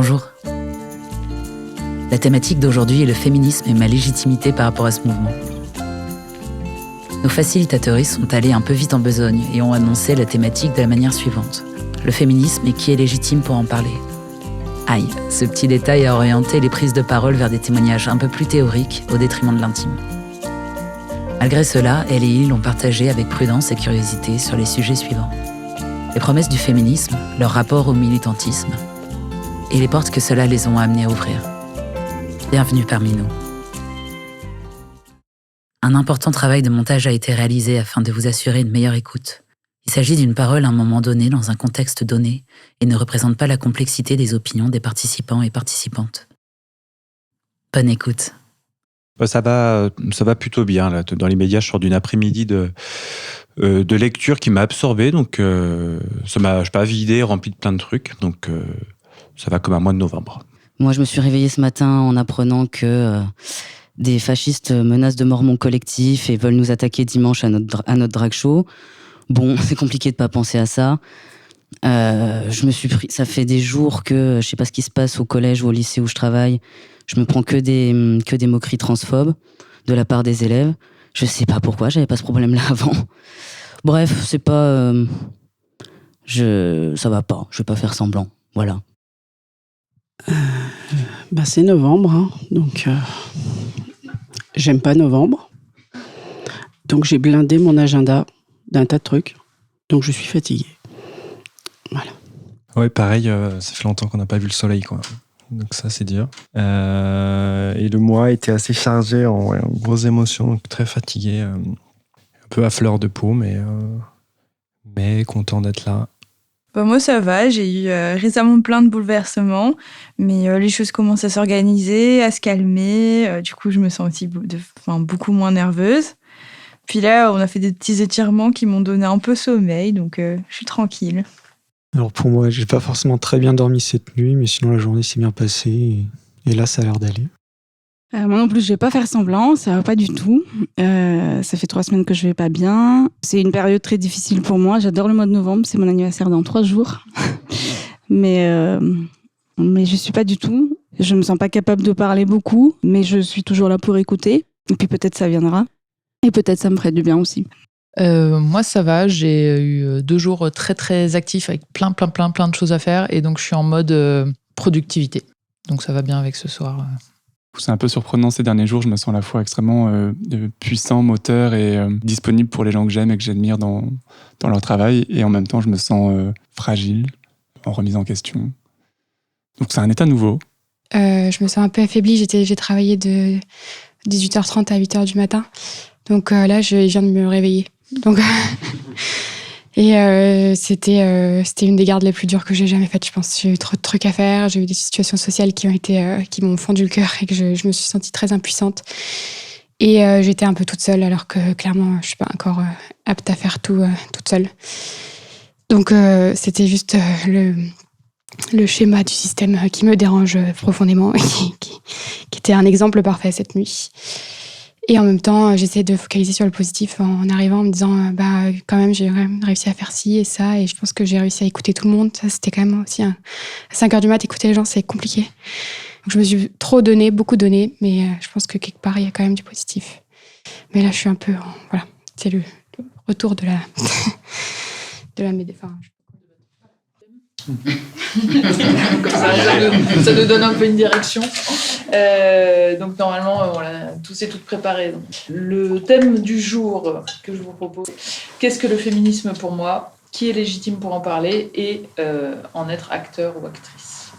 Bonjour. La thématique d'aujourd'hui est le féminisme et ma légitimité par rapport à ce mouvement. Nos facilitatrices sont allées un peu vite en besogne et ont annoncé la thématique de la manière suivante. Le féminisme et qui est légitime pour en parler. Aïe, ce petit détail a orienté les prises de parole vers des témoignages un peu plus théoriques au détriment de l'intime. Malgré cela, elle et ils ont partagé avec prudence et curiosité sur les sujets suivants. Les promesses du féminisme, leur rapport au militantisme et les portes que cela les ont amenés à ouvrir. Bienvenue parmi nous. Un important travail de montage a été réalisé afin de vous assurer une meilleure écoute. Il s'agit d'une parole à un moment donné dans un contexte donné et ne représente pas la complexité des opinions des participants et participantes. Bonne écoute. Ça va plutôt bien. Là. Dans l'immédiat, je sors d'une après-midi de lecture qui m'a absorbé. Donc, ça m'a, vidé, rempli de plein de trucs. Donc, ça va comme un mois de novembre. Moi, je me suis réveillée ce matin en apprenant que des fascistes menacent de mort mon collectif et veulent nous attaquer dimanche à notre drag show. Bon, c'est compliqué de pas penser à ça. Je me suis pris, ça fait des jours que je sais pas ce qui se passe au collège ou au lycée où je travaille. Je me prends que des moqueries transphobes de la part des élèves. Je sais pas pourquoi, j'avais pas ce problème-là avant. Bref, c'est pas, ça va pas. Je vais pas faire semblant. Voilà. C'est novembre, hein, donc j'aime pas novembre. Donc j'ai blindé mon agenda d'un tas de trucs. Donc je suis fatiguée. Voilà. Ouais, pareil, ça fait longtemps qu'on n'a pas vu le soleil, quoi. Donc ça, c'est dur. Et le mois était assez chargé en grosses émotions, donc très fatigué. Un peu à fleur de peau, mais content d'être là. Moi, ça va. J'ai eu récemment plein de bouleversements, mais les choses commencent à s'organiser, à se calmer. Du coup, je me sens aussi beaucoup moins nerveuse. Puis là, on a fait des petits étirements qui m'ont donné un peu sommeil, donc je suis tranquille. Alors pour moi, j'ai pas forcément très bien dormi cette nuit, mais sinon la journée s'est bien passée et là, ça a l'air d'aller. Moi non plus, je vais pas faire semblant, ça va pas du tout. Ça fait 3 semaines que je vais pas bien. C'est une période très difficile pour moi. J'adore le mois de novembre, c'est mon anniversaire dans 3 jours. mais je suis pas du tout. Je me sens pas capable de parler beaucoup, mais je suis toujours là pour écouter. Et puis peut-être ça viendra. Et peut-être ça me ferait du bien aussi. Moi, ça va. J'ai eu 2 jours très, très actifs avec plein de choses à faire. Et donc, je suis en mode productivité. Donc, ça va bien avec ce soir. C'est un peu surprenant ces derniers jours. Je me sens à la fois extrêmement puissant, moteur et disponible pour les gens que j'aime et que j'admire dans leur travail. Et en même temps, je me sens fragile, en remise en question. Donc, c'est un état nouveau. Je me sens un peu affaiblie. J'ai travaillé de 18h30 à 8h du matin. Donc là, je viens de me réveiller. Donc, c'était une des gardes les plus dures que j'ai jamais faites, je pense. J'ai eu trop de trucs à faire, j'ai eu des situations sociales qui m'ont fendu le cœur et que je me suis sentie très impuissante. Et j'étais un peu toute seule, alors que clairement, je suis pas encore apte à faire tout toute seule. Donc c'était juste le schéma du système qui me dérange profondément et qui était un exemple parfait cette nuit. Et en même temps, j'essaie de focaliser sur le positif en arrivant, en me disant, quand même, j'ai réussi à faire ci et ça, et je pense que j'ai réussi à écouter tout le monde. Ça, c'était quand même aussi à 5h du mat, écouter les gens, c'est compliqué. Donc, je me suis trop donné, beaucoup donné, mais je pense que quelque part, il y a quand même du positif. Mais là, je suis un peu, voilà, c'est le retour de la médecine. Comme ça nous donne un peu une direction. Donc normalement, on a tous et toutes préparé. Donc, le thème du jour que je vous propose, qu'est-ce que le féminisme pour moi? Qui est légitime pour en parler et en être acteur ou actrice?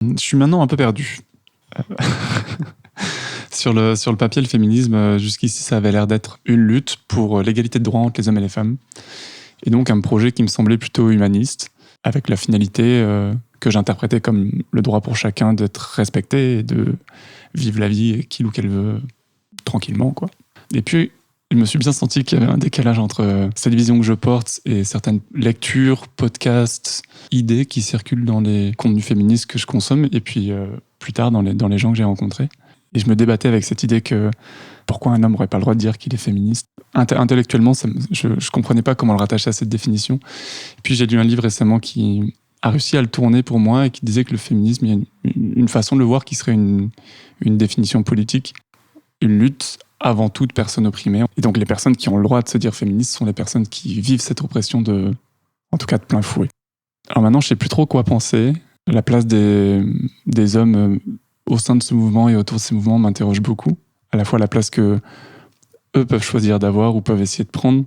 Je suis maintenant un peu perdu. Sur le papier, le féminisme, jusqu'ici, ça avait l'air d'être une lutte pour l'égalité de droits entre les hommes et les femmes. Et donc un projet qui me semblait plutôt humaniste, avec la finalité que j'interprétais comme le droit pour chacun d'être respecté et de vivre la vie qu'il ou qu'elle veut tranquillement, quoi. Et puis, je me suis bien senti qu'il y avait un décalage entre cette vision que je porte et certaines lectures, podcasts, idées qui circulent dans les contenus féministes que je consomme et puis plus tard dans les gens que j'ai rencontrés. Et je me débattais avec cette idée que pourquoi un homme n'aurait pas le droit de dire qu'il est féministe. Intellectuellement, je ne comprenais pas comment le rattacher à cette définition. Et puis j'ai lu un livre récemment qui a réussi à le tourner pour moi et qui disait que le féminisme, il y a une façon de le voir qui serait une définition politique, une lutte avant toute personne opprimée. Et donc les personnes qui ont le droit de se dire féministes sont les personnes qui vivent cette oppression en tout cas de plein fouet. Alors maintenant, je sais plus trop quoi penser. La place des hommes au sein de ce mouvement et autour de ces mouvements m'interroge beaucoup. À la fois la place que eux peuvent choisir d'avoir ou peuvent essayer de prendre,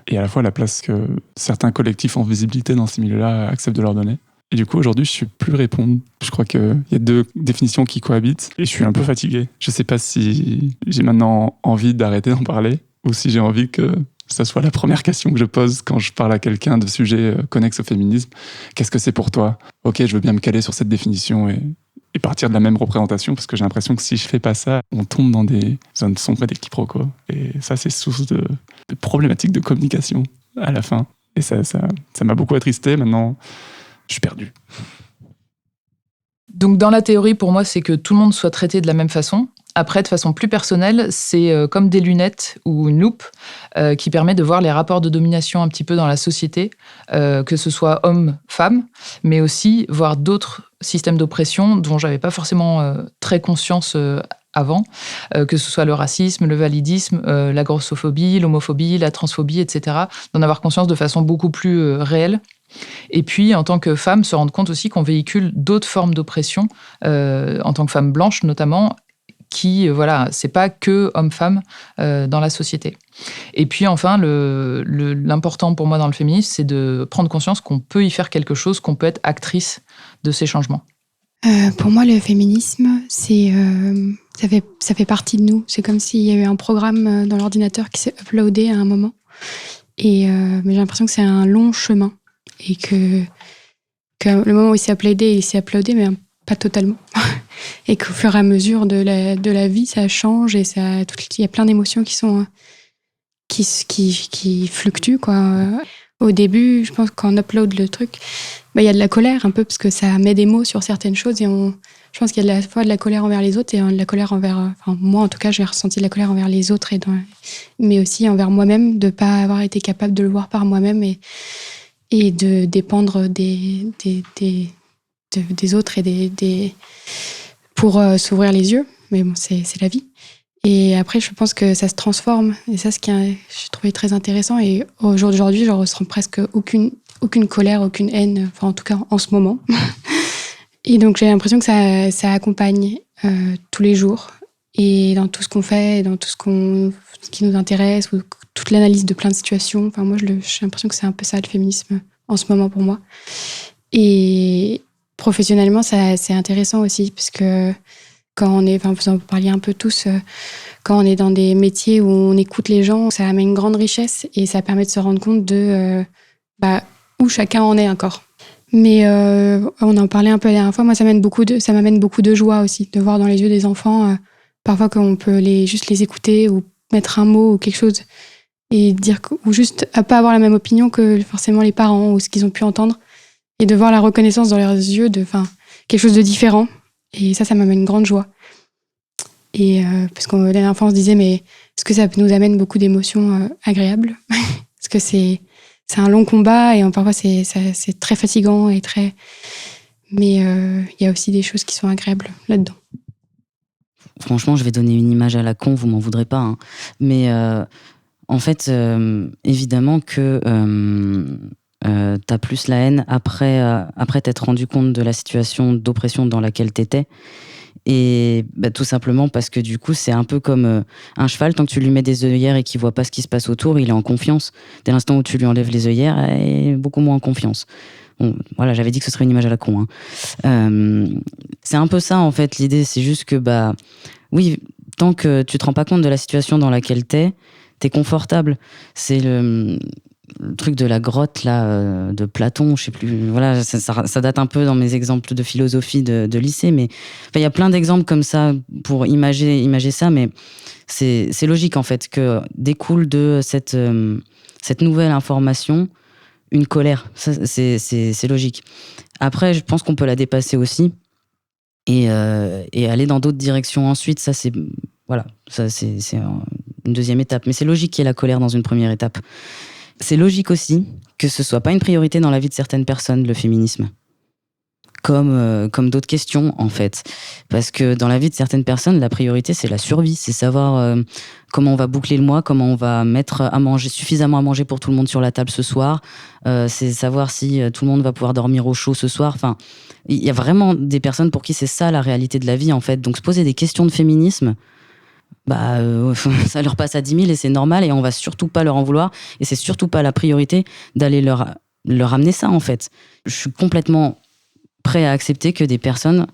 et à la fois la place que certains collectifs en visibilité dans ces milieux-là acceptent de leur donner. Et du coup, aujourd'hui, je ne sais plus répondre. Je crois qu'il y a deux définitions qui cohabitent et je suis un peu fatigué. Je ne sais pas si j'ai maintenant envie d'arrêter d'en parler ou si j'ai envie que ça soit la première question que je pose quand je parle à quelqu'un de sujets connexes au féminisme. Qu'est-ce que c'est pour toi ? Ok, je veux bien me caler sur cette définition et partir de la même représentation, parce que j'ai l'impression que si je fais pas ça, on tombe dans des zones sombres et des quiproquos. Et ça, c'est source de problématiques de communication à la fin. Et ça m'a beaucoup attristé. Maintenant, je suis perdu. Donc, dans la théorie, pour moi, c'est que tout le monde soit traité de la même façon. Après, de façon plus personnelle, c'est comme des lunettes ou une loupe qui permet de voir les rapports de domination un petit peu dans la société, que ce soit homme-femme, mais aussi voir d'autres systèmes d'oppression dont j'avais pas forcément très conscience avant, que ce soit le racisme, le validisme, la grossophobie, l'homophobie, la transphobie, etc., d'en avoir conscience de façon beaucoup plus réelle. Et puis, en tant que femme, se rendre compte aussi qu'on véhicule d'autres formes d'oppression, en tant que femme blanche notamment, qui, c'est pas que homme-femme dans la société. Et puis enfin, l'important pour moi dans le féminisme, c'est de prendre conscience qu'on peut y faire quelque chose, qu'on peut être actrice de ces changements. Pour moi, le féminisme, ça fait partie de nous. C'est comme s'il y avait un programme dans l'ordinateur qui s'est uploadé à un moment. Mais j'ai l'impression que c'est un long chemin. Et que le moment où il s'est uploadé, mais pas totalement. Et qu'au fur et à mesure de la vie, ça change et il y a plein d'émotions qui fluctuent, quoi. Au début, je pense que quand on upload le truc, il y a de la colère un peu parce que ça met des mots sur certaines choses et je pense qu'il y a à la fois de la colère envers les autres et de la colère envers... moi, en tout cas, j'ai ressenti de la colère envers les autres mais aussi envers moi-même, de ne pas avoir été capable de le voir par moi-même et de dépendre des autres et pour s'ouvrir les yeux. Mais bon, c'est la vie. Et après, je pense que ça se transforme. Et ça, j'ai trouvé très intéressant. Et aujourd'hui, je ressens presque aucune colère, aucune haine, en tout cas en ce moment. Et donc, j'ai l'impression que ça accompagne tous les jours. Et dans tout ce qu'on fait, dans tout ce qui nous intéresse, ou toute l'analyse de plein de situations. Moi, j'ai l'impression que c'est un peu ça, le féminisme, en ce moment, pour moi. Et professionnellement, c'est intéressant aussi, parce que quand on est, vous en parliez un peu tous, quand on est dans des métiers où on écoute les gens, ça amène une grande richesse et ça permet de se rendre compte de où chacun en est encore. Mais on en parlait un peu la dernière fois, moi ça m'amène beaucoup de joie aussi, de voir dans les yeux des enfants, parfois qu'on peut juste les écouter ou mettre un mot ou quelque chose et dire, ou juste à pas avoir la même opinion que forcément les parents ou ce qu'ils ont pu entendre, et de voir la reconnaissance dans leurs yeux de quelque chose de différent. Et ça m'amène une grande joie. Et parce que la dernière fois, on se disait, mais est-ce que ça nous amène beaucoup d'émotions agréables ? Parce que c'est un long combat et parfois c'est très fatigant et très... Mais il y a aussi des choses qui sont agréables là-dedans. Franchement, je vais donner une image à la con, vous m'en voudrez pas. Hein. Mais en fait, évidemment que t'as plus la haine après t'être rendu compte de la situation d'oppression dans laquelle t'étais. Et tout simplement parce que du coup, c'est un peu comme un cheval, tant que tu lui mets des œillères et qu'il voit pas ce qui se passe autour, il est en confiance. Dès l'instant où tu lui enlèves les œillères, il est beaucoup moins en confiance. Bon, voilà, j'avais dit que ce serait une image à la con. Hein. C'est un peu ça, en fait, l'idée. C'est juste que, oui, tant que tu te rends pas compte de la situation dans laquelle t'es confortable. C'est le truc de la grotte là de Platon, je sais plus, voilà, ça date un peu dans mes exemples de philosophie de lycée, mais il y a plein d'exemples comme ça pour imager ça, mais c'est logique en fait que découle de cette nouvelle information une colère, ça, c'est logique. Après, je pense qu'on peut la dépasser aussi et aller dans d'autres directions ensuite, ça c'est une deuxième étape, mais c'est logique qu'il y ait la colère dans une première étape. C'est logique aussi que ce soit pas une priorité dans la vie de certaines personnes, le féminisme. Comme d'autres questions, en fait. Parce que dans la vie de certaines personnes, la priorité, c'est la survie. C'est savoir comment on va boucler le mois, comment on va mettre à manger, suffisamment à manger pour tout le monde sur la table ce soir. C'est savoir si tout le monde va pouvoir dormir au chaud ce soir. Enfin, il y a vraiment des personnes pour qui c'est ça la réalité de la vie, en fait. Donc se poser des questions de féminisme, ça leur passe à 10 000 et c'est normal et on va surtout pas leur en vouloir. Et c'est surtout pas la priorité d'aller leur amener ça, en fait. Je suis complètement prêt à accepter que des personnes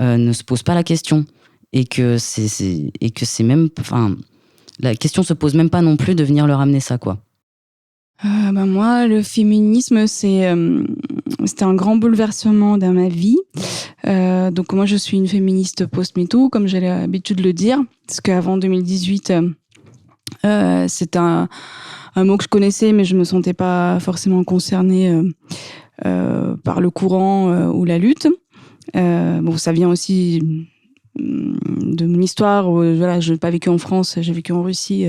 ne se posent pas la question et que c'est même, enfin, la question se pose même pas non plus de venir leur amener ça, quoi. Moi, le féminisme, c'était un grand bouleversement dans ma vie. Donc moi, je suis une féministe post-MeToo, comme j'ai l'habitude de le dire, parce qu'avant 2018, c'est un mot que je connaissais, mais je me sentais pas forcément concernée par le courant ou la lutte. Ça vient aussi de mon histoire. Voilà, je n'ai pas vécu en France, j'ai vécu en Russie.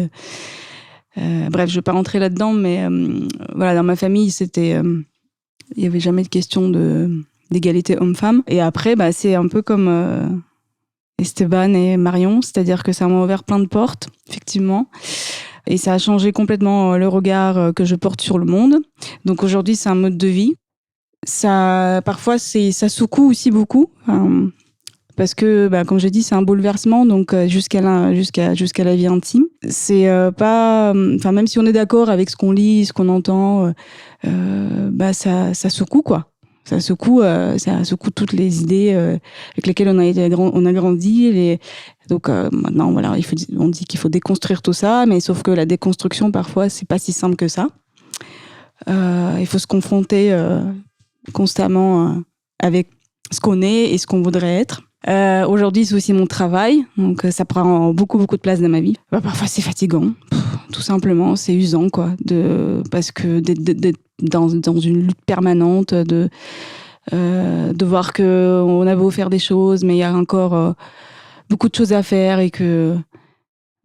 Bref, je ne vais pas rentrer là-dedans, mais voilà, dans ma famille, il n'y avait jamais de question d'égalité homme-femme. Et après, c'est un peu comme Esteban et Marion, c'est-à-dire que ça m'a ouvert plein de portes, effectivement. Et ça a changé complètement le regard que je porte sur le monde. Donc aujourd'hui, c'est un mode de vie. Parfois, ça secoue aussi beaucoup. Parce que, comme j'ai dit, c'est un bouleversement, donc jusqu'à la vie intime. C'est pas, même si on est d'accord avec ce qu'on lit, ce qu'on entend, ça secoue, quoi. Ça secoue toutes les idées avec lesquelles on a grandi. Donc maintenant, voilà, on dit qu'il faut déconstruire tout ça, mais sauf que la déconstruction, parfois, c'est pas si simple que ça. Il faut se confronter constamment avec ce qu'on est et ce qu'on voudrait être. Aujourd'hui, c'est aussi mon travail, donc ça prend beaucoup de place dans ma vie. Parfois, c'est fatigant, tout simplement, c'est usant, quoi, parce que d'être dans une lutte permanente, de voir que on a beau faire des choses, mais il y a encore beaucoup de choses à faire et que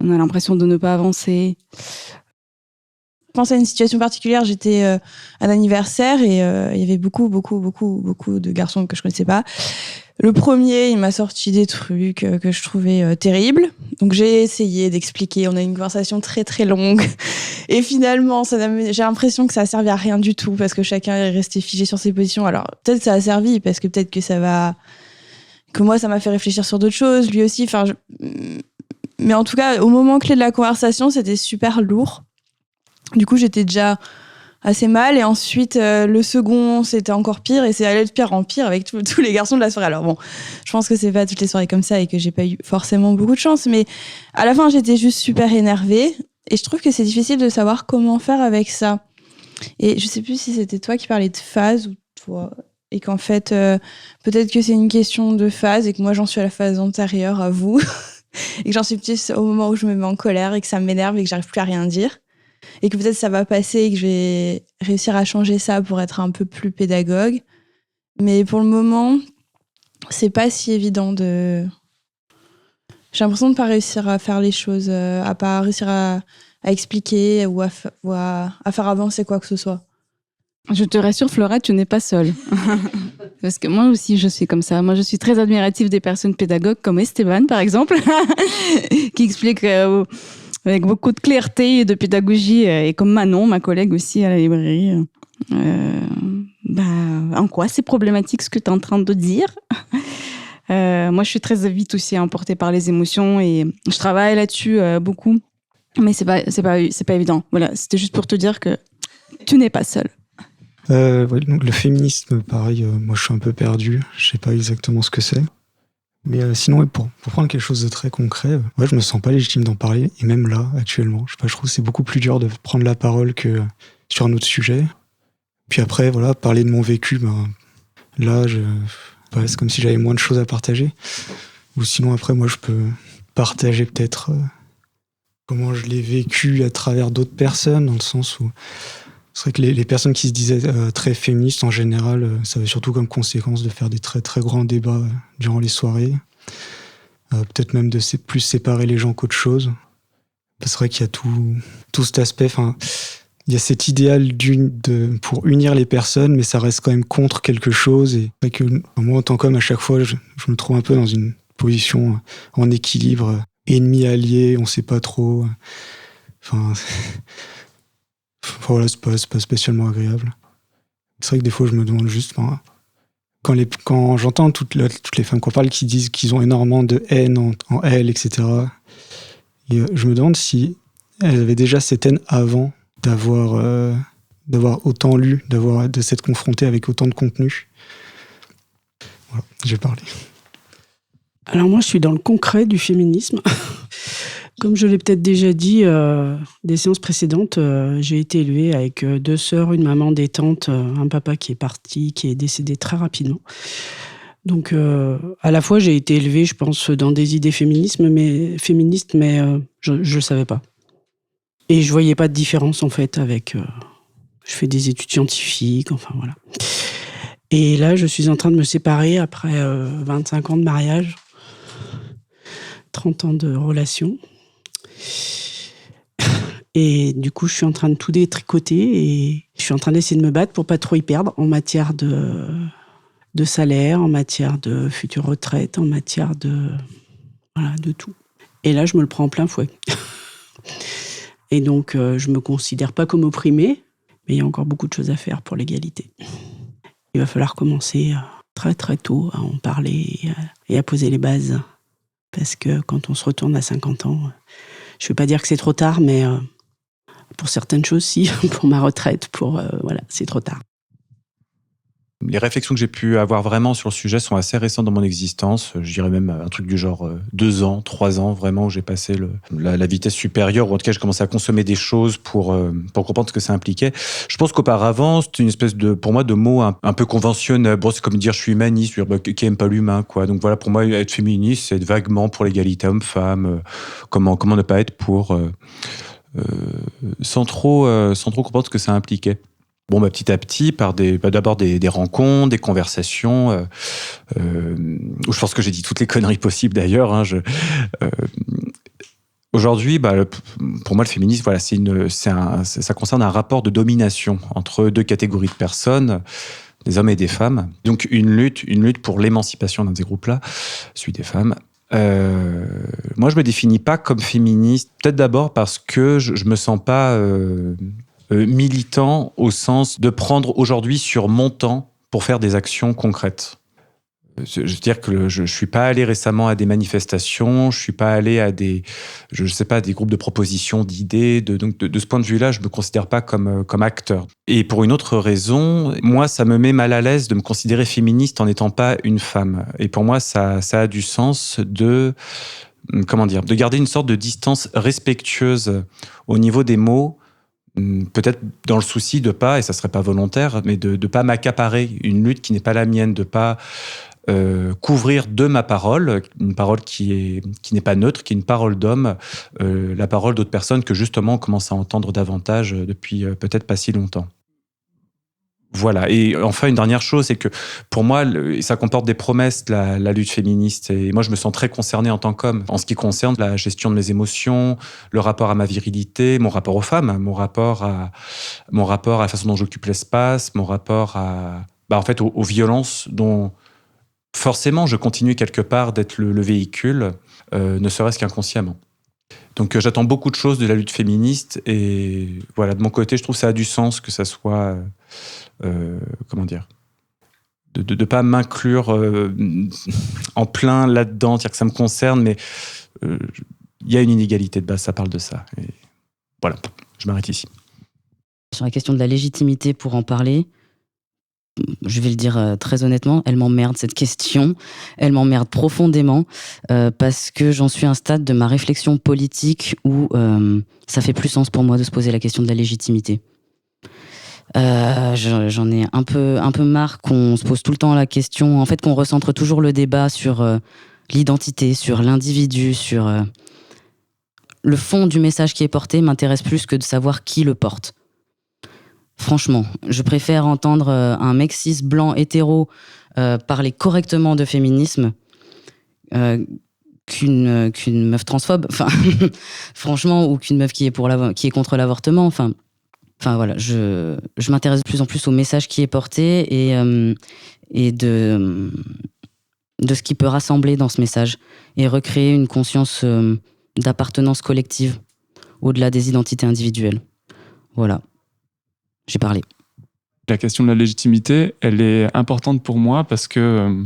on a l'impression de ne pas avancer. Je pense à une situation particulière, j'étais à un anniversaire et il y avait beaucoup de garçons que je connaissais pas. Le premier, il m'a sorti des trucs que je trouvais terribles. Donc j'ai essayé d'expliquer, on a eu une conversation très très longue. Et finalement, j'ai l'impression que ça a servi à rien du tout parce que chacun est resté figé sur ses positions. Alors peut-être ça a servi parce que peut-être que moi ça m'a fait réfléchir sur d'autres choses, lui aussi. Mais en tout cas, au moment clé de la conversation, c'était super lourd. Du coup, j'étais déjà assez mal. Et ensuite, le second, c'était encore pire. Et c'est allé de pire en pire avec tous les garçons de la soirée. Alors bon, je pense que c'est pas toutes les soirées comme ça et que j'ai pas eu forcément beaucoup de chance. Mais à la fin, j'étais juste super énervée. Et je trouve que c'est difficile de savoir comment faire avec ça. Et je sais plus si c'était toi qui parlais de phase ou toi. Et qu'en fait, peut-être que c'est une question de phase et que moi, j'en suis à la phase antérieure à vous. Et que j'en suis plus au moment où je me mets en colère et que ça m'énerve et que j'arrive plus à rien dire. Et que peut-être ça va passer et que je vais réussir à changer ça pour être un peu plus pédagogue. Mais pour le moment, c'est pas si évident de... J'ai l'impression de pas réussir à faire les choses, à pas réussir à expliquer ou à faire avancer quoi que ce soit. Je te rassure, Flora, tu n'es pas seule. Parce que moi aussi, je suis comme ça. Moi, je suis très admirative des personnes pédagogues comme Esteban, par exemple, qui explique... avec beaucoup de clarté et de pédagogie, et comme Manon, ma collègue aussi à la librairie. En quoi c'est problématique ce que tu es en train de dire ? Moi, je suis très vite aussi emportée par les émotions et je travaille là-dessus beaucoup. Mais c'est pas évident. Voilà, c'était juste pour te dire que tu n'es pas seule. Donc le féminisme, pareil, moi je suis un peu perdu. Je sais pas exactement ce que c'est. Mais sinon, pour prendre quelque chose de très concret, je me sens pas légitime d'en parler. Et même là, actuellement, je trouve que c'est beaucoup plus dur de prendre la parole que sur un autre sujet. Puis après, voilà, parler de mon vécu, là, c'est comme si j'avais moins de choses à partager. Ou sinon, après, moi, je peux partager peut-être comment je l'ai vécu à travers d'autres personnes, dans le sens où c'est vrai que les personnes qui se disaient très féministes, en général, ça avait surtout comme conséquence de faire des très très grands débats durant les soirées. Peut-être même de plus séparer les gens qu'autre chose. C'est vrai qu'il y a tout cet aspect. il y a cet idéal pour unir les personnes, mais ça reste quand même contre quelque chose. Et que moi, en tant qu'homme, à chaque fois, je me trouve un peu dans une position en équilibre, ennemi-allié, on sait pas trop. Enfin, voilà, c'est pas spécialement agréable. C'est vrai que des fois, je me demande juste, quand j'entends toutes les femmes qu'on parle qui disent qu'ils ont énormément de haine en elles, etc. Et je me demande si elles avaient déjà cette haine avant d'avoir autant lu, de s'être confrontées avec autant de contenu. Voilà, j'ai parlé. Alors moi, je suis dans le concret du féminisme. Comme je l'ai peut-être déjà dit des séances précédentes, j'ai été élevée avec 2 sœurs, une maman, des tantes, un papa qui est décédé très rapidement. Donc, à la fois, j'ai été élevée, je pense, dans des idées féministes, mais je ne savais pas. Et je voyais pas de différence, en fait, avec... je fais des études scientifiques, enfin, voilà. Et là, je suis en train de me séparer après 25 ans de mariage, 30 ans de relation. Et du coup, je suis en train de tout détricoter et je suis en train d'essayer de me battre pour pas trop y perdre en matière de salaire, en matière de future retraite, en matière de tout. Et là, je me le prends en plein fouet. Et donc, je me considère pas comme opprimée, mais il y a encore beaucoup de choses à faire pour l'égalité. Il va falloir commencer très très tôt à en parler et à poser les bases. Parce que quand on se retourne à 50 ans, je ne veux pas dire que c'est trop tard, mais pour certaines choses, si. Pour ma retraite, c'est trop tard. Les réflexions que j'ai pu avoir vraiment sur le sujet sont assez récentes dans mon existence. Je dirais même un truc du genre 2 ans, 3 ans, vraiment, où j'ai passé la vitesse supérieure, ou en tout cas, j'ai commencé à consommer des choses pour comprendre ce que ça impliquait. Je pense qu'auparavant, c'était une espèce pour moi, de mot un peu conventionnel. Bon, c'est comme dire je suis humaniste, qui aime pas l'humain, quoi. Donc voilà, pour moi, être féministe, c'est être vaguement pour l'égalité homme-femme. Comment ne pas être pour, sans trop comprendre ce que ça impliquait. Bon, petit à petit, d'abord des rencontres, des conversations, où je pense que j'ai dit toutes les conneries possibles d'ailleurs. Aujourd'hui, pour moi, le féminisme, voilà, ça concerne un rapport de domination entre 2 catégories de personnes, des hommes et des femmes. Donc une lutte pour l'émancipation d'un des groupes-là, celui des femmes. Moi, je me définis pas comme féministe, peut-être d'abord parce que je me sens pas militant au sens de prendre aujourd'hui sur mon temps pour faire des actions concrètes. Je veux dire que je suis pas allé récemment à des manifestations, je suis pas allé à des groupes de propositions, d'idées. Donc de ce point de vue-là, je me considère pas comme acteur. Et pour une autre raison, moi, ça me met mal à l'aise de me considérer féministe en n'étant pas une femme. Et pour moi, ça a du sens de garder une sorte de distance respectueuse au niveau des mots. Peut-être dans le souci de pas, et ça serait pas volontaire, mais de pas m'accaparer une lutte qui n'est pas la mienne, de pas couvrir de ma parole, une parole qui n'est pas neutre, qui est une parole d'homme, la parole d'autres personnes que justement on commence à entendre davantage depuis peut-être pas si longtemps. Voilà. Et enfin, une dernière chose, c'est que pour moi, ça comporte des promesses, la lutte féministe. Et moi, je me sens très concerné en tant qu'homme. En ce qui concerne la gestion de mes émotions, le rapport à ma virilité, mon rapport aux femmes, mon rapport à la façon dont j'occupe l'espace, mon rapport aux violences dont forcément je continue quelque part d'être le véhicule, ne serait-ce qu'inconsciemment. Donc j'attends beaucoup de choses de la lutte féministe. Et voilà, de mon côté, je trouve que ça a du sens que ça soit... de pas m'inclure en plein là-dedans, c'est-à-dire que ça me concerne, mais il y a une inégalité de base, ça parle de ça. Et voilà, je m'arrête ici. Sur la question de la légitimité pour en parler, je vais le dire très honnêtement, elle m'emmerde cette question, elle m'emmerde profondément parce que j'en suis à un stade de ma réflexion politique où ça fait plus sens pour moi de se poser la question de la légitimité. J'en ai un peu marre qu'on se pose tout le temps la question, en fait qu'on recentre toujours le débat sur l'identité, sur l'individu, sur le fond du message qui est porté m'intéresse plus que de savoir qui le porte. Franchement, je préfère entendre un mec cis blanc hétéro parler correctement de féminisme qu'une meuf transphobe, enfin franchement, ou qu'une meuf qui est contre l'avortement, enfin. Enfin voilà, je m'intéresse de plus en plus au message qui est porté et de ce qui peut rassembler dans ce message et recréer une conscience d'appartenance collective au-delà des identités individuelles. Voilà, j'ai parlé. La question de la légitimité, elle est importante pour moi parce que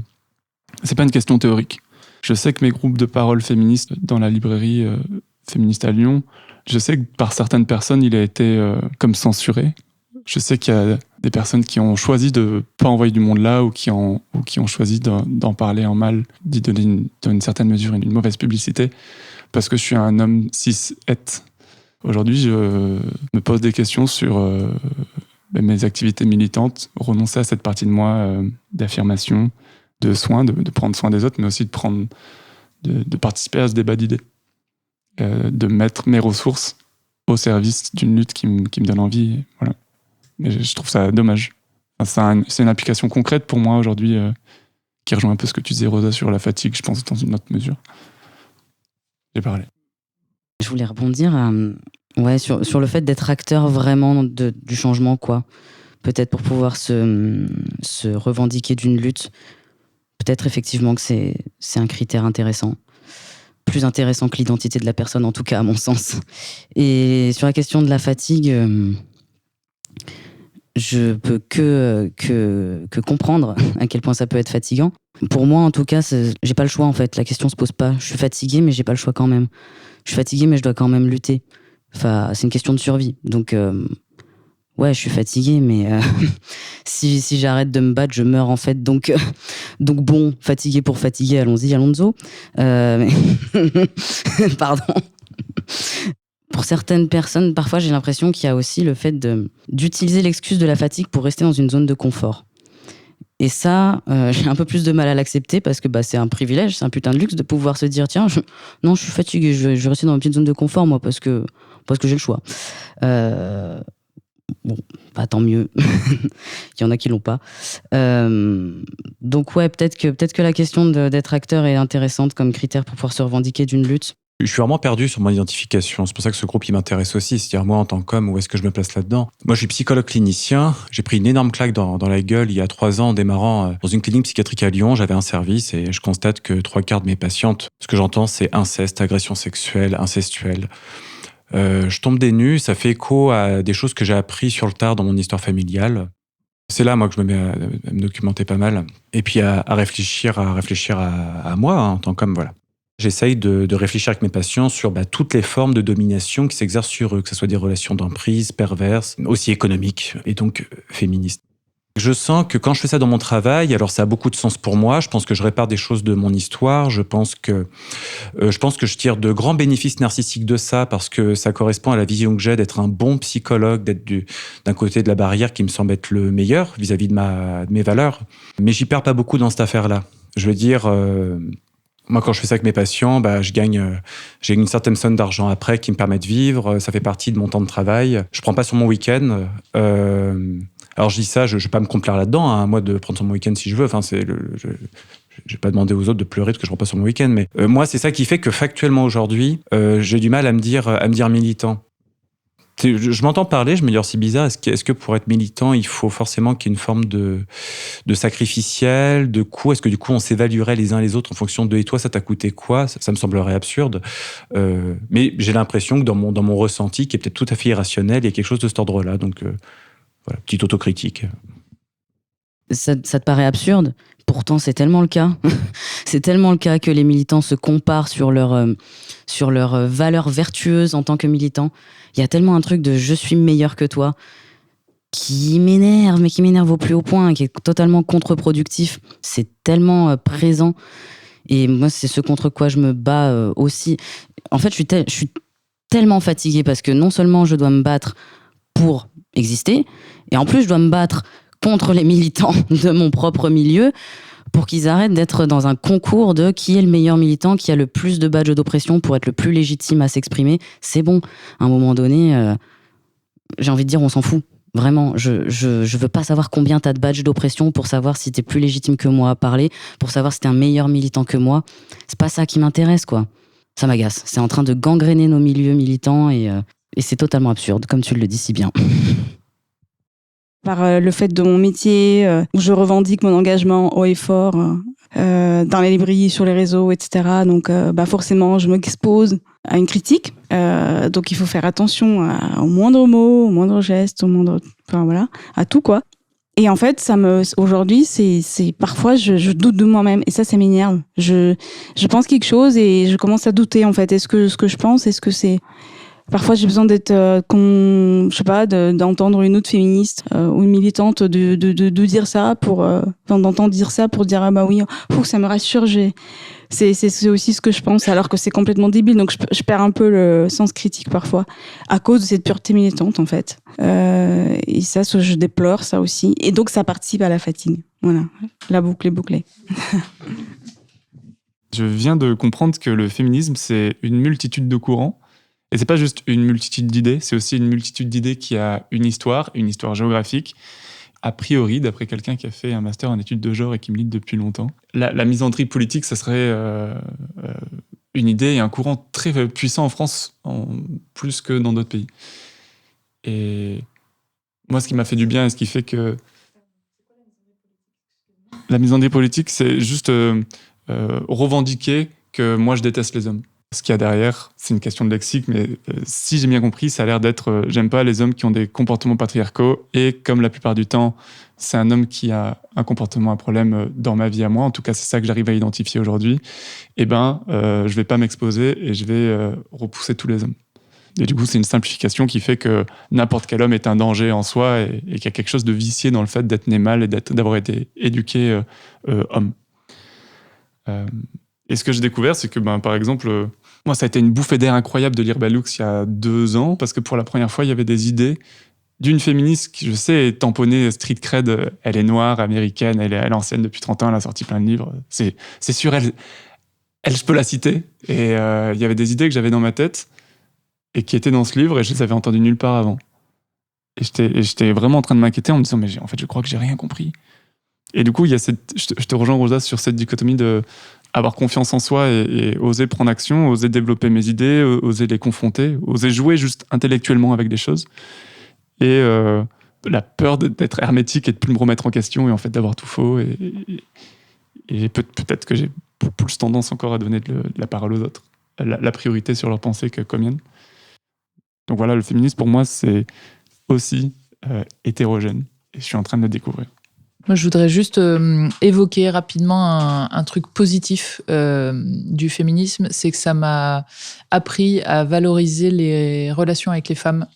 c'est pas une question théorique. Je sais que mes groupes de parole féministes dans la librairie féministe à Lyon, je sais que par certaines personnes, il a été comme censuré. Je sais qu'il y a des personnes qui ont choisi de pas envoyer du monde là ou qui ont choisi d'en parler en mal, d'y donner dans une certaine mesure une mauvaise publicité parce que je suis un homme cis-het. Aujourd'hui, je me pose des questions sur mes activités militantes, renoncer à cette partie de moi d'affirmation, de soin, de prendre soin des autres, mais aussi de participer à ce débat d'idées. De mettre mes ressources au service d'une lutte qui me donne envie. Voilà. Mais je trouve ça dommage. Enfin, c'est une application concrète pour moi aujourd'hui qui rejoint un peu ce que tu disais, Rosa, sur la fatigue, je pense, dans une autre mesure. J'ai parlé. Je voulais rebondir sur le fait d'être acteur vraiment du changement, quoi. Peut-être pour pouvoir se revendiquer d'une lutte. Peut-être effectivement que c'est un critère intéressant. Plus intéressant que l'identité de la personne, en tout cas, à mon sens. Et sur la question de la fatigue, je peux que comprendre à quel point ça peut être fatigant. Pour moi, en tout cas, j'ai pas le choix, en fait. La question se pose pas. Je suis fatiguée, mais j'ai pas le choix quand même. Je suis fatiguée, mais je dois quand même lutter. Enfin, c'est une question de survie. Donc, ouais, je suis fatiguée, mais si j'arrête de me battre, je meurs, en fait. Donc bon, fatigué pour fatiguer, allons-y, Alonso. Pardon. Pour certaines personnes, parfois, j'ai l'impression qu'il y a aussi le fait d'utiliser l'excuse de la fatigue pour rester dans une zone de confort. Et ça, j'ai un peu plus de mal à l'accepter parce que c'est un privilège, c'est un putain de luxe de pouvoir se dire tiens, je suis fatigué, je vais rester dans une petite zone de confort, moi, parce que j'ai le choix. Bon, tant mieux. Il y en a qui l'ont pas. Donc ouais, peut-être que la question d'être acteur est intéressante comme critère pour pouvoir se revendiquer d'une lutte. Je suis vraiment perdu sur mon identification. C'est pour ça que ce groupe, il m'intéresse aussi. C'est-à-dire, moi, en tant qu'homme, où est-ce que je me place là-dedans? Moi, je suis psychologue clinicien. J'ai pris une énorme claque dans la gueule il y a 3 ans en démarrant dans une clinique psychiatrique à Lyon. J'avais un service et je constate que 3/4 de mes patientes, ce que j'entends, c'est inceste, agression sexuelle, incestuelle. Je tombe des nues. Ça fait écho à des choses que j'ai appris sur le tard dans mon histoire familiale. C'est là, moi, que je me mets à me documenter pas mal. Et puis à réfléchir à moi, en tant qu'homme, voilà. J'essaye de réfléchir avec mes patients sur toutes les formes de domination qui s'exercent sur eux, que ce soit des relations d'emprise, perverses, aussi économiques, et donc féministes. Je sens que quand je fais ça dans mon travail, alors ça a beaucoup de sens pour moi, je pense que je répare des choses de mon histoire, je pense que je tire de grands bénéfices narcissiques de ça, parce que ça correspond à la vision que j'ai d'être un bon psychologue, d'être d'un côté de la barrière qui me semble être le meilleur vis-à-vis de mes valeurs. Mais j'y perds pas beaucoup dans cette affaire-là. Je veux dire... Moi, quand je fais ça avec mes patients, j'ai une certaine somme d'argent après qui me permet de vivre. Ça fait partie de mon temps de travail. Je prends pas sur mon week-end. Alors, je dis ça, je vais pas me complaire là-dedans. À moi de prendre sur mon week-end si je veux. Enfin, je vais pas demander aux autres de pleurer parce que je prends pas sur mon week-end. Mais moi, c'est ça qui fait que factuellement aujourd'hui, j'ai du mal à me dire militant. Je m'entends parler, je me dis, c'est bizarre, est-ce que pour être militant, il faut forcément qu'il y ait une forme de sacrificiel, de coût? Est-ce que du coup, on s'évaluerait les uns les autres en fonction de « et toi, ça t'a coûté quoi ?» Ça me semblerait absurde. Mais j'ai l'impression que dans mon ressenti, qui est peut-être tout à fait irrationnel, il y a quelque chose de cet ordre-là. Donc, voilà, petite autocritique. Ça te paraît absurde? Pourtant, c'est tellement le cas. C'est tellement le cas que les militants se comparent sur leur valeur vertueuse en tant que militants. Il y a tellement un truc de « je suis meilleur que toi » qui m'énerve au plus haut point, qui est totalement contre-productif. C'est tellement présent. Et moi, c'est ce contre quoi je me bats aussi. En fait, je suis tellement fatiguée parce que non seulement je dois me battre pour exister, et en plus, je dois me battre contre les militants de mon propre milieu pour qu'ils arrêtent d'être dans un concours de qui est le meilleur militant, qui a le plus de badges d'oppression pour être le plus légitime à s'exprimer. C'est bon. À un moment donné, j'ai envie de dire, on s'en fout. Vraiment, je veux pas savoir combien t'as de badges d'oppression pour savoir si t'es plus légitime que moi à parler, pour savoir si t'es un meilleur militant que moi. C'est pas ça qui m'intéresse, quoi. Ça m'agace. C'est en train de gangréner nos milieux militants et Et c'est totalement absurde, comme tu le dis si bien. Par le fait de mon métier, où je revendique mon engagement haut et fort dans les librairies, sur les réseaux, etc. Donc forcément, je m'expose à une critique. Donc il faut faire attention au moindre mot, au moindre geste, à tout quoi. Et en fait, aujourd'hui, c'est parfois je doute de moi-même et ça m'énerve. Je pense quelque chose et je commence à douter en fait. Est-ce que ce que je pense, est-ce que c'est parfois j'ai besoin d'être d'entendre une autre féministe ou une militante de dire ça d'entendre dire ça pour dire ah bah oui, ça me rassure. C'est aussi ce que je pense, alors que c'est complètement débile. Donc je perds un peu le sens critique parfois à cause de cette pureté militante en fait. Et ça, je déplore ça aussi. Et donc ça participe à la fatigue. Voilà, la boucle est bouclée. Je viens de comprendre que le féminisme, c'est une multitude de courants. Et c'est pas juste une multitude d'idées, c'est aussi une multitude d'idées qui a une histoire géographique. A priori, d'après quelqu'un qui a fait un master en études de genre et qui milite depuis longtemps. La misandrie politique, ça serait une idée et un courant très puissant en France, plus que dans d'autres pays. Et moi, ce qui m'a fait du bien et ce qui fait que... La misandrie politique, c'est juste revendiquer que moi, je déteste les hommes. Ce qu'il y a derrière, c'est une question de lexique, mais si j'ai bien compris, ça a l'air d'être j'aime pas les hommes qui ont des comportements patriarcaux, et comme la plupart du temps, c'est un homme qui a un comportement, un problème dans ma vie à moi, en tout cas c'est ça que j'arrive à identifier aujourd'hui, je vais pas m'exposer et je vais repousser tous les hommes. Et du coup, c'est une simplification qui fait que n'importe quel homme est un danger en soi et qu'il y a quelque chose de vicié dans le fait d'être né mâle et d'avoir été éduqué homme. Et ce que j'ai découvert, c'est que, par exemple, moi, ça a été une bouffée d'air incroyable de lire Bellux il y a 2 ans, parce que pour la première fois, il y avait des idées d'une féministe qui, je sais, est tamponnée street cred. Elle est noire, américaine, elle est ancienne depuis 30 ans, elle a sorti plein de livres. C'est sûr, elle, je peux la citer. Et il y avait des idées que j'avais dans ma tête et qui étaient dans ce livre, et je les avais entendues nulle part avant. Et j'étais vraiment en train de m'inquiéter en me disant, mais en fait, je crois que j'ai rien compris. Et du coup, il y a je te rejoins, Rosa, sur cette dichotomie de avoir confiance en soi et oser prendre action, oser développer mes idées, oser les confronter, oser jouer juste intellectuellement avec des choses. Et la peur d'être hermétique et de plus me remettre en question et en fait d'avoir tout faux. Et peut-être que j'ai plus tendance encore à donner de la parole aux autres, la priorité sur leurs pensées que comme mienne. Donc voilà, le féminisme pour moi, c'est aussi hétérogène. Et je suis en train de le découvrir. Moi, je voudrais juste évoquer rapidement un truc positif du féminisme, c'est que ça m'a appris à valoriser les relations avec les femmes,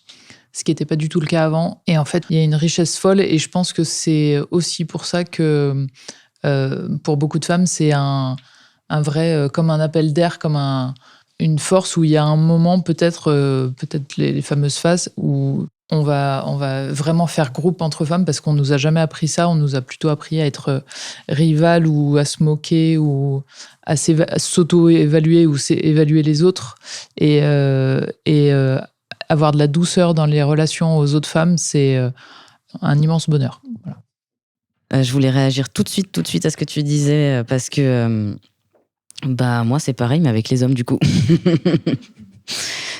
ce qui n'était pas du tout le cas avant. Et en fait, il y a une richesse folle, et je pense que c'est aussi pour ça que pour beaucoup de femmes, c'est un vrai, comme un appel d'air, comme une force où il y a un moment, peut-être les fameuses phases où on va vraiment faire groupe entre femmes, parce qu'on nous a jamais appris ça. On nous a plutôt appris à être rivales ou à se moquer ou à s'auto-évaluer ou évaluer les autres. Et avoir de la douceur dans les relations aux autres femmes, c'est un immense bonheur. Voilà. Je voulais réagir tout de suite à ce que tu disais, parce que moi c'est pareil, mais avec les hommes du coup.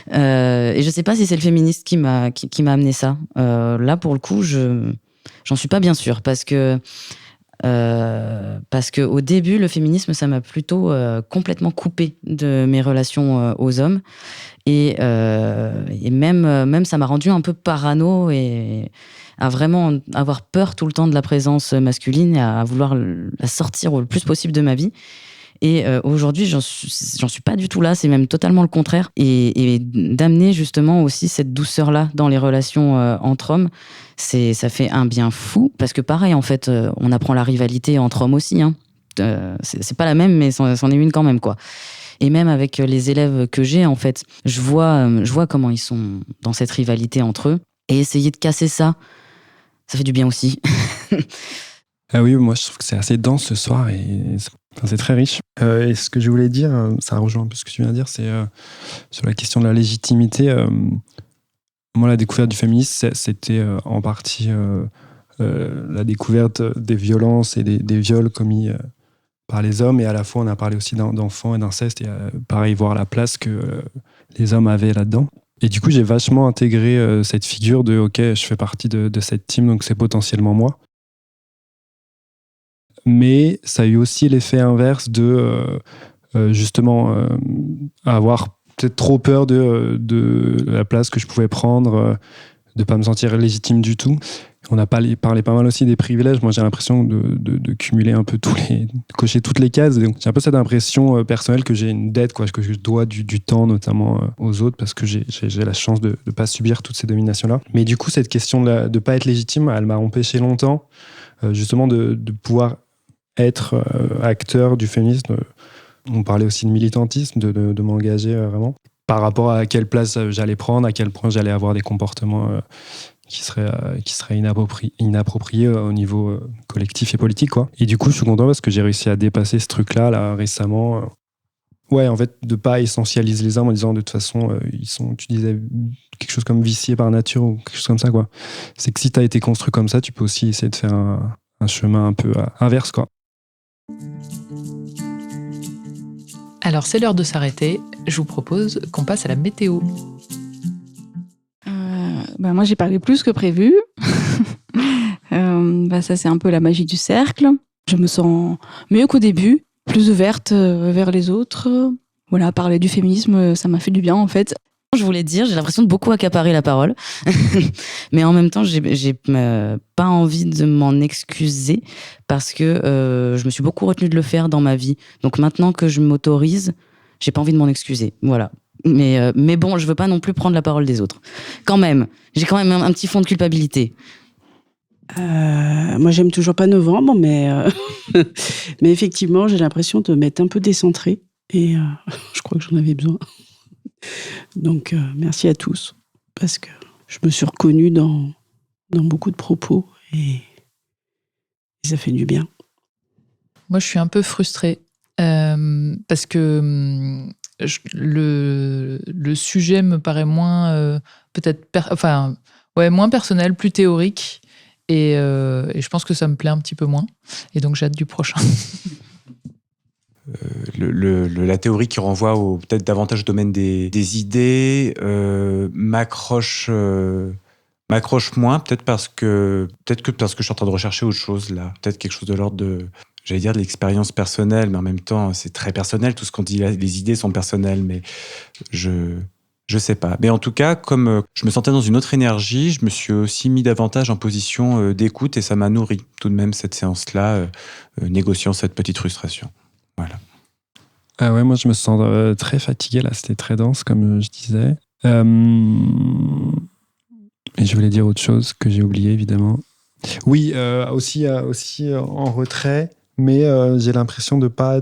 Et je sais pas si c'est le féministe qui m'a amené ça. Là pour le coup, j'en suis pas bien sûre, parce que au début le féminisme ça m'a plutôt complètement coupé de mes relations aux hommes, et même ça m'a rendu un peu parano et à vraiment avoir peur tout le temps de la présence masculine et à vouloir la sortir le plus possible de ma vie. Et aujourd'hui, j'en suis pas du tout là, c'est même totalement le contraire. Et d'amener justement aussi cette douceur-là dans les relations entre hommes, ça fait un bien fou, parce que pareil, en fait, on apprend la rivalité entre hommes aussi. Hein. C'est pas la même, mais c'en est une quand même, quoi. Et même avec les élèves que j'ai, en fait, je vois comment ils sont dans cette rivalité entre eux, et essayer de casser ça fait du bien aussi. Ah oui, moi je trouve que c'est assez dense ce soir et c'est très riche. Et ce que je voulais dire, ça rejoint un peu ce que tu viens de dire, c'est sur la question de la légitimité. Moi, la découverte du féminisme, c'était en partie la découverte des violences et des viols commis par les hommes. Et à la fois, on a parlé aussi d'enfants et d'inceste. Et pareil, voir la place que les hommes avaient là-dedans. Et du coup, j'ai vachement intégré cette figure de « ok, je fais partie de cette team, donc c'est potentiellement moi ». Mais ça a eu aussi l'effet inverse de justement avoir peut-être trop peur de la place que je pouvais prendre, de pas me sentir légitime du tout. On a parlé pas mal aussi des privilèges. Moi, j'ai l'impression de cumuler un peu cocher toutes les cases. Donc, j'ai un peu cette impression personnelle que j'ai une dette, que je dois du temps, notamment aux autres, parce que j'ai la chance de ne pas subir toutes ces dominations-là. Mais du coup, cette question de ne pas être légitime, elle m'a empêché longtemps, justement, de pouvoir être acteur du féminisme. On parlait aussi de militantisme, de m'engager vraiment. Par rapport à quelle place j'allais prendre, à quel point j'allais avoir des comportements qui seraient inappropriés au niveau collectif et politique, quoi. Et du coup, je suis content parce que j'ai réussi à dépasser ce truc-là là, récemment. Ouais, en fait, de pas essentialiser les hommes en disant de toute façon, tu disais quelque chose comme viciés par nature ou quelque chose comme ça, quoi. C'est que si tu as été construit comme ça, tu peux aussi essayer de faire un chemin un peu inverse, quoi. Alors, c'est l'heure de s'arrêter. Je vous propose qu'on passe à la météo. Moi, j'ai parlé plus que prévu. Ça, c'est un peu la magie du cercle. Je me sens mieux qu'au début, plus ouverte vers les autres. Voilà, parler du féminisme, ça m'a fait du bien, en fait. Je voulais dire, j'ai l'impression de beaucoup accaparer la parole. Mais en même temps, j'ai pas envie de m'en excuser parce que je me suis beaucoup retenue de le faire dans ma vie. Donc maintenant que je m'autorise, j'ai pas envie de m'en excuser. Voilà. Mais bon, je veux pas non plus prendre la parole des autres. Quand même, j'ai quand même un petit fond de culpabilité. Moi, j'aime toujours pas novembre, mais effectivement, j'ai l'impression de m'être un peu décentrée. Et je crois que j'en avais besoin. Donc, merci à tous, parce que je me suis reconnue dans beaucoup de propos et ça fait du bien. Moi, je suis un peu frustrée parce que le sujet me paraît moins moins personnel, plus théorique, et je pense que ça me plaît un petit peu moins. Et donc, j'ai hâte du prochain. La théorie qui renvoie peut-être davantage au domaine des idées m'accroche moins, peut-être que je suis en train de rechercher autre chose là, peut-être quelque chose de l'ordre de l'expérience personnelle, mais en même temps c'est très personnel, tout ce qu'on dit là, les idées sont personnelles, mais je sais pas. Mais en tout cas, comme je me sentais dans une autre énergie, je me suis aussi mis davantage en position d'écoute et ça m'a nourri tout de même cette séance-là, négociant cette petite frustration. Voilà. Ah ouais, moi je me sens très fatigué là, c'était très dense comme je disais. Et je voulais dire autre chose que j'ai oublié évidemment. Oui, aussi en retrait, mais j'ai l'impression de pas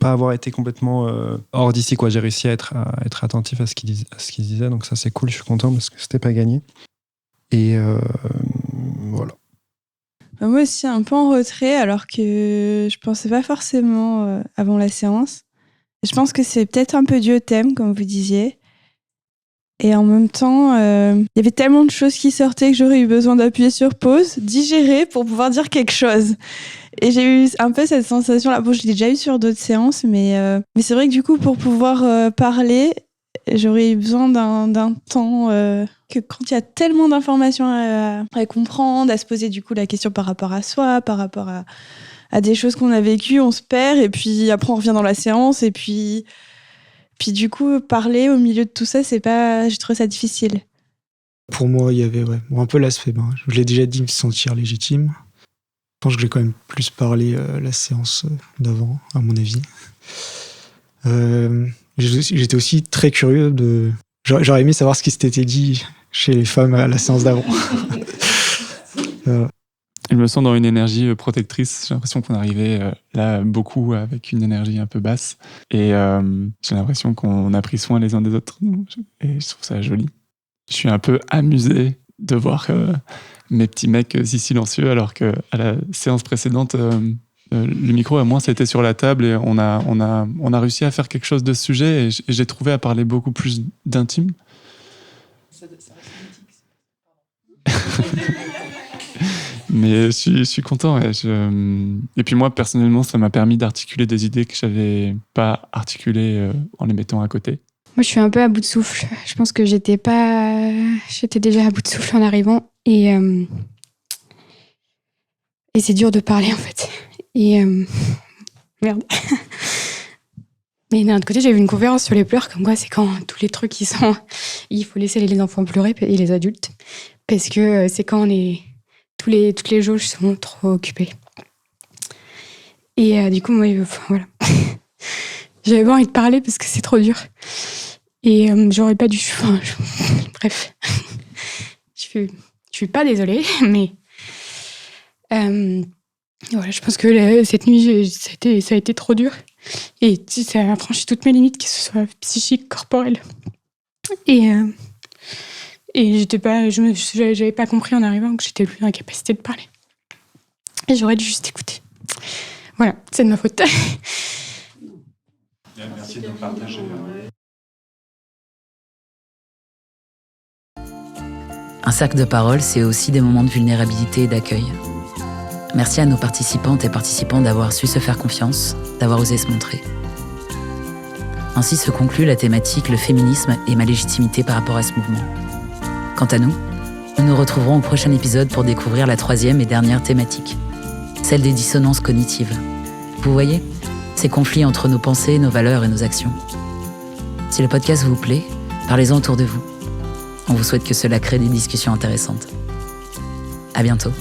avoir été complètement hors d'ici, quoi. J'ai réussi à être attentif à ce qu'il disait, donc ça c'est cool, je suis content parce que c'était pas gagné. Et voilà. Moi aussi, un peu en retrait, alors que je pensais pas forcément avant la séance. Je pense que c'est peut-être un peu dû au thème, comme vous disiez. Et en même temps, il y avait tellement de choses qui sortaient que j'aurais eu besoin d'appuyer sur pause, digérer pour pouvoir dire quelque chose. Et j'ai eu un peu cette sensation-là. Bon, je l'ai déjà eu sur d'autres séances, mais c'est vrai que du coup, pour pouvoir parler, j'aurais eu besoin d'un temps que quand il y a tellement d'informations à comprendre, à se poser du coup la question par rapport à soi, par rapport à des choses qu'on a vécues, on se perd et puis après on revient dans la séance et puis du coup parler au milieu de tout ça, j'ai trouvé ça difficile. Pour moi, il y avait un peu l'aspect, je l'ai déjà dit, me sentir légitime. Je pense que j'ai quand même plus parlé la séance d'avant, à mon avis. J'étais aussi très curieux j'aurais aimé savoir ce qui s'était dit chez les femmes à la séance d'avant. Je me sens dans une énergie protectrice. J'ai l'impression qu'on arrivait là beaucoup avec une énergie un peu basse. Et j'ai l'impression qu'on a pris soin les uns des autres. Et je trouve ça joli. Je suis un peu amusé de voir mes petits mecs si silencieux, alors qu'à la séance précédente, le micro à moi c'était sur la table et on a réussi à faire quelque chose de ce sujet et j'ai trouvé à parler beaucoup plus d'intime. Ça reste mythique. Mais je suis content. Et puis moi personnellement, ça m'a permis d'articuler des idées que j'avais pas articulées en les mettant à côté. Moi, je suis un peu à bout de souffle. Je pense que j'étais déjà à bout de souffle en arrivant. Et c'est dur de parler, en fait. Et merde. Mais d'un autre côté, j'ai vu une conférence sur les pleurs, comme quoi c'est quand tous les trucs il faut laisser les enfants pleurer et les adultes. Parce que c'est quand toutes les jauges sont trop occupées. Et du coup, moi, voilà. J'avais pas envie de parler parce que c'est trop dur. Et j'aurais pas dû... bref. Je suis pas désolée, mais... voilà, je pense que cette nuit, ça a été trop dur. Et ça a franchi toutes mes limites, que ce soit psychique, corporelle. Et j'avais pas compris en arrivant que j'étais plus dans la capacité de parler. Et j'aurais dû juste écouter. Voilà, c'est de ma faute. Merci de nous partager. Un cercle de parole, c'est aussi des moments de vulnérabilité et d'accueil. Merci à nos participantes et participants d'avoir su se faire confiance, d'avoir osé se montrer. Ainsi se conclut la thématique « Le féminisme et ma légitimité par rapport à ce mouvement ». Quant à nous, nous nous retrouverons au prochain épisode pour découvrir la 3e et dernière thématique, celle des dissonances cognitives. Vous voyez, ces conflits entre nos pensées, nos valeurs et nos actions. Si le podcast vous plaît, parlez-en autour de vous. On vous souhaite que cela crée des discussions intéressantes. À bientôt.